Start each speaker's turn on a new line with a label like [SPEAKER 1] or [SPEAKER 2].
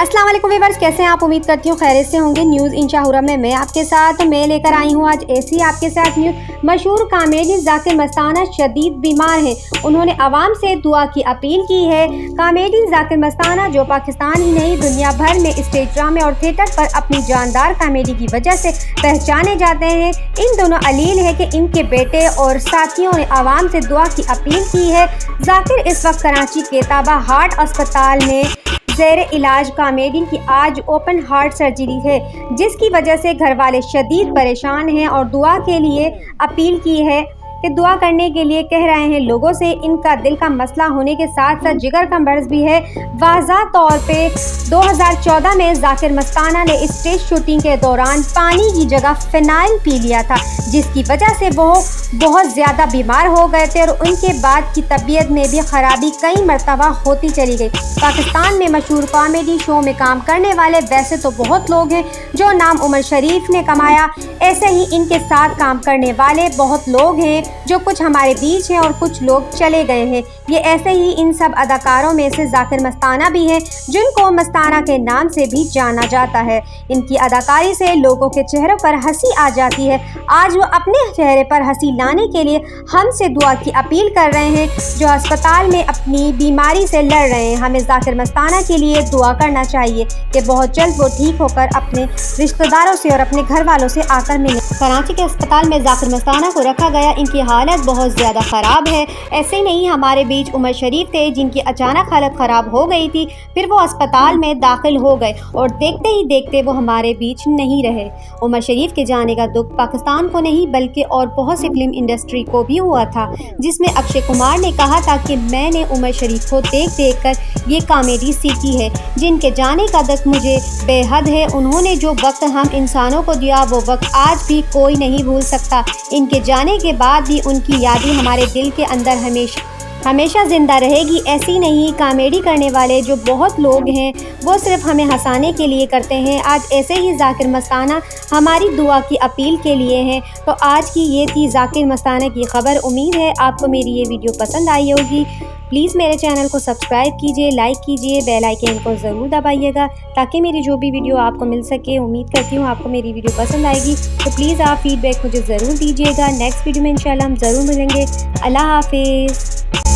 [SPEAKER 1] अस्सलाम वालेकुम व्यूअर्स, कैसे हैं आप? उम्मीद करती हूँ खैरियत से होंगे। न्यूज़ इंशाहुरा में मैं आपके साथ लेकर आई हूँ आज ऐसी आपके साथ न्यूज़। मशहूर कॉमेडियन जाकिर मस्ताना शदीद बीमार है। उन्होंने आवाम से दुआ की अपील की है। कॉमेडियन जाकिर मस्ताना जो पाकिस्तान ही नहीं दुनिया भर में स्टेज ड्रामे और थिएटर पर अपनी जानदार कॉमेडी की वजह से पहचाने जाते हैं, इन दोनों अलील है कि इनके बेटे और साथियों ने आवाम से दुआ की अपील की है। जाकिर इस वक्त कराची के ताबा हार्ट अस्पताल में ज़ेरे इलाज। कॉमेडियन की आज ओपन हार्ट सर्जरी है, जिसकी वजह से घर वाले शदीद परेशान हैं और दुआ के लिए अपील की है कि दुआ करने के लिए कह रहे हैं लोगों से। इनका दिल का मसला होने के साथ साथ जिगर का मर्ज भी है। वाज़ा तौर पे 2014 में जाकिर मस्ताना ने स्टेज शूटिंग के दौरान पानी की जगह फिनाइल पी लिया था, जिसकी वजह से वो बहुत ज़्यादा बीमार हो गए थे और उनके बाद की तबीयत में भी खराबी कई मरतबा होती चली गई। पाकिस्तान में मशहूर कॉमेडी शो में काम करने वाले वैसे तो बहुत लोग हैं जो नाम उमर शरीफ ने कमाया, ऐसे ही इनके साथ काम करने वाले बहुत लोग हैं जो कुछ हमारे बीच हैं और कुछ लोग चले गए हैं। ये ऐसे ही इन सब अदाकारों में से जाकिर मस्ताना भी हैं, जिनको मस्ताना के नाम से भी जाना जाता है। इनकी अदाकारी से लोगों के चेहरों पर हंसी आ जाती है। आज वो अपने चेहरे पर हंसी लाने के लिए हमसे दुआ की अपील कर रहे हैं, जो अस्पताल में अपनी बीमारी से लड़ रहे हैं। हमें जाकिर मस्ताना के लिए दुआ करना चाहिए कि बहुत जल्द वो ठीक होकर अपने रिश्तेदारों से और अपने घर वालों से आकर मिले। कराची के अस्पताल में जाकिर मस्ताना को रखा गया। इनकी हालत बहुत ज़्यादा ख़राब है। ऐसे ही नहीं हमारे बीच उमर शरीफ थे, जिनकी अचानक हालत ख़राब हो गई थी, फिर वो अस्पताल में दाखिल हो गए और देखते ही देखते वो हमारे बीच नहीं रहे। उमर शरीफ के जाने का दुख पाकिस्तान को नहीं बल्कि और बहुत सी फिल्म इंडस्ट्री को भी हुआ था, जिसमें अक्षय कुमार ने कहा था कि मैंने उमर शरीफ को देख देख कर ये कॉमेडी सीखी है। जिनके जाने का दुख मुझे बेहद है। उन्होंने जो वक्त हम इंसानों को दिया वो वक्त आज भी कोई नहीं भूल सकता। इनके जाने के बाद भी उनकी यादें हमारे दिल के अंदर हमेशा ज़िंदा रहेगी। ऐसी नहीं कॉमेडी करने वाले जो बहुत लोग हैं वो सिर्फ हमें हंसाने के लिए करते हैं। आज ऐसे ही जाकिर मस्ताना हमारी दुआ की अपील के लिए हैं। तो आज की ये थी जाकिर मस्ताना की खबर। उम्मीद है आपको मेरी ये वीडियो पसंद आई होगी। प्लीज़ मेरे चैनल को सब्सक्राइब कीजिए, लाइक कीजिए, बेल आइकन को ज़रूर दबाइएगा ताकि मेरी जो भी वीडियो आपको मिल सके। उम्मीद करती हूँ आपको मेरी वीडियो पसंद आएगी, तो प्लीज़ आप फीडबैक मुझे ज़रूर दीजिएगा। नेक्स्ट वीडियो में इंशाल्लाह हम ज़रूर मिलेंगे। अल्लाह हाफिज़।